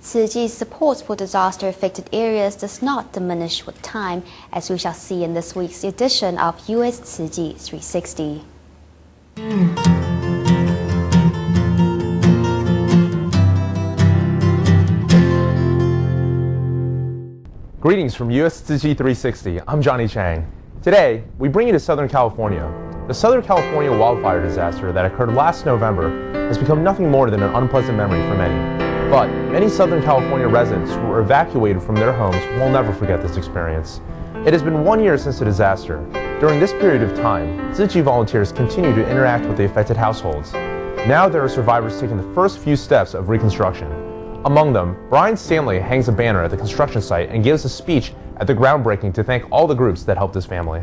Tzu Chi's support for disaster-affected areas does not diminish with time, as we shall see in this week's edition of USTC360. Greetings from USTC360. I'm Johnny Chang. Today, we bring you to Southern California. The Southern California wildfire disaster that occurred last November has become nothing more than an unpleasant memory for many. But many Southern California residents who were evacuated from their homes will never forget this experience. It has been 1 year since the disaster. During this period of time, Tzu Chi volunteers continue to interact with the affected households. Now there are survivors taking the first few steps of reconstruction. Among them, Stanley hangs a banner at the construction site and gives a speech at the groundbreaking to thank all the groups that helped his family.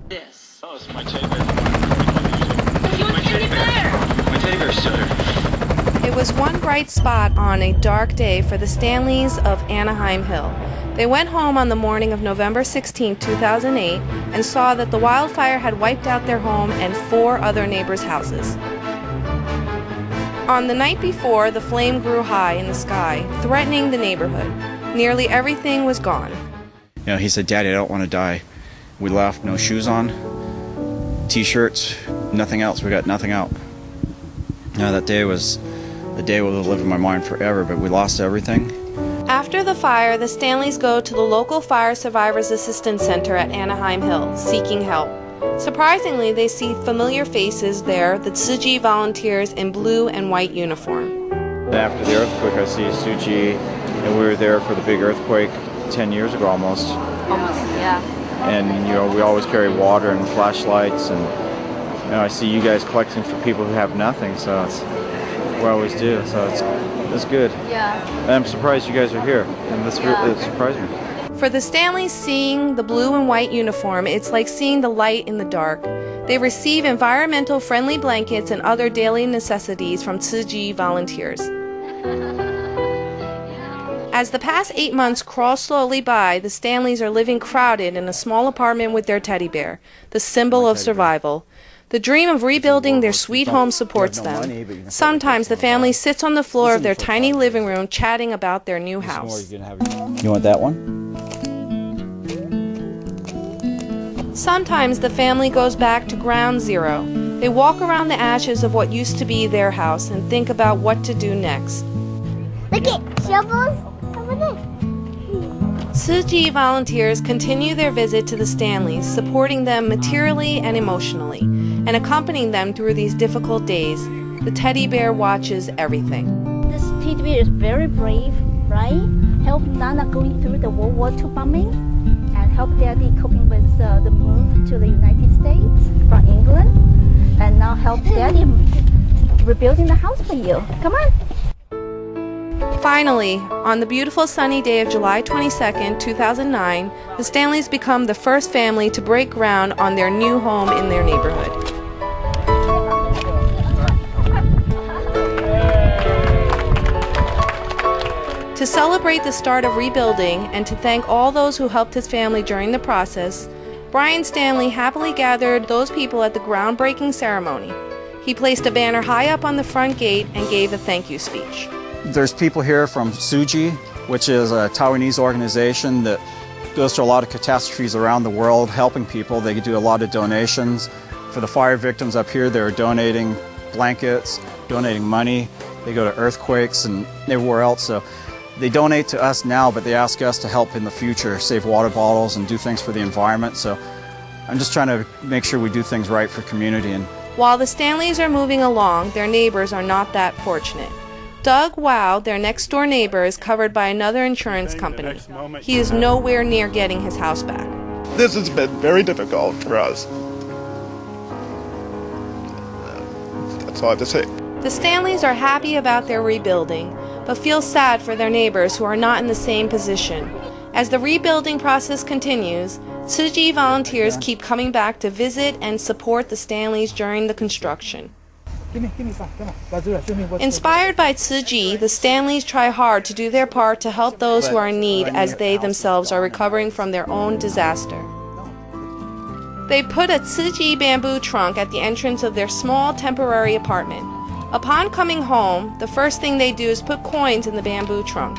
Yes. Oh, it's my teddy bear. My teddy bear. My teddy bear, sir. It was one bright spot on a dark day for the Stanleys of Anaheim Hill. They went home on the morning of November 16, 2008, and saw that the wildfire had wiped out their home and 4 other neighbors' houses. On the night before, the flame grew high in the sky, threatening the neighborhood. Nearly everything was gone. You know, he said, "Daddy, I don't want to die." We left, no shoes on, t-shirts, nothing else. We got nothing out. That day was the day will live in my mind forever, but we lost everything. After the fire, the Stanleys go to the local Fire Survivors Assistance Center at Anaheim Hill, seeking help. Surprisingly, they see familiar faces there, the Tzu Chi volunteers in blue and white uniform. After the earthquake, I see Tzu Chi, and we were there for the big earthquake 10 years ago almost. Yeah. And, you know, we always carry water and flashlights, and, you know, I see you guys collecting for people who have nothing, so it's we always do, so it's good. Yeah. And I'm surprised you guys are here, and it surprised me. For the Stanleys, seeing the blue and white uniform, it's like seeing the light in the dark. They receive environmental friendly blankets and other daily necessities from Tzu Chi volunteers. As the past 8 months crawl slowly by, the Stanleys are living crowded in a small apartment with their teddy bear, the symbol of survival. The dream of rebuilding their sweet home supports them. Sometimes the family sits on the floor of their tiny living room chatting about their new house. You want that one? Sometimes the family goes back to ground zero. They walk around the ashes of what used to be their house and think about what to do next. Look at shovels over there. Tzu Chi volunteers continue their visit to the Stanleys, supporting them materially and emotionally, and accompanying them through these difficult days. The teddy bear watches everything. This teddy bear is very brave, right? Help Nana going through the World War II bombing, and help Daddy coping with the move to the United States from England, and now help Daddy rebuilding the house for you. Come on. Finally, on the beautiful sunny day of July 22, 2009, the Stanleys become the first family to break ground on their new home in their neighborhood. To celebrate the start of rebuilding and to thank all those who helped his family during the process, Stanley happily gathered those people at the groundbreaking ceremony. He placed a banner high up on the front gate and gave a thank you speech. There's people here from Tzu Chi, which is a Taiwanese organization that goes to a lot of catastrophes around the world, helping people. They do a lot of donations. For the fire victims up here, they're donating blankets, donating money. They go to earthquakes and everywhere else. So they donate to us now, but they ask us to help in the future, save water bottles and do things for the environment. So I'm just trying to make sure we do things right for community. And while the Stanleys are moving along, their neighbors are not that fortunate. Doug Wow, their next-door neighbor, is covered by another insurance company. He is nowhere near getting his house back. This has been very difficult for us. That's all I have to say. The Stanleys are happy about their rebuilding, but feel sad for their neighbors who are not in the same position. As the rebuilding process continues, Tzu Chi volunteers keep coming back to visit and support the Stanleys during the construction. Inspired by Tzu Chi, the Stanleys try hard to do their part to help those who are in need as they themselves are recovering from their own disaster. They put a Tzu Chi bamboo trunk at the entrance of their small temporary apartment. Upon coming home, the first thing they do is put coins in the bamboo trunk.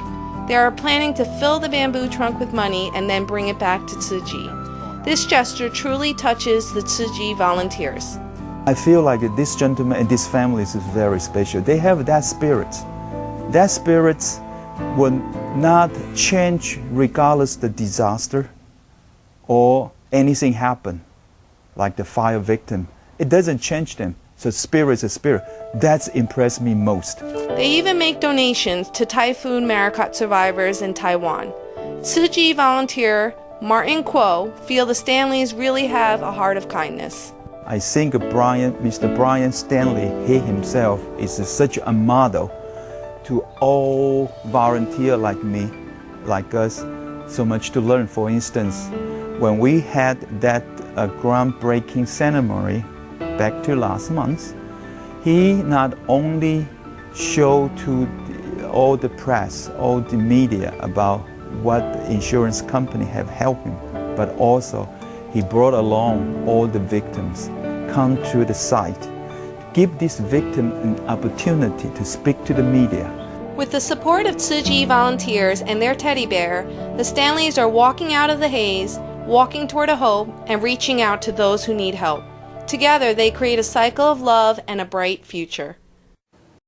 They are planning to fill the bamboo trunk with money and then bring it back to Tzu Chi. This gesture truly touches the Tzu Chi volunteers. I feel like this gentleman and this family is very special. They have that spirit. That spirit will not change regardless the disaster or anything happen, like the fire victim. It doesn't change them. So spirit is a spirit. That's impressed me most. They even make donations to Typhoon Maracut survivors in Taiwan. Tzu Chi volunteer Martin Kuo feel the Stanleys really have a heart of kindness. I think Mr. Brian Stanley, he himself is such a model to all volunteers like me, like us, so much to learn. For instance, when we had that groundbreaking ceremony back to last month, he not only showed to all the press, all the media about what the insurance company have helped him, but also he brought along all the victims, come to the site, give this victim an opportunity to speak to the media. With the support of Tzu Chi volunteers and their teddy bear, the Stanleys are walking out of the haze, walking toward a hope, and reaching out to those who need help. Together, they create a cycle of love and a bright future.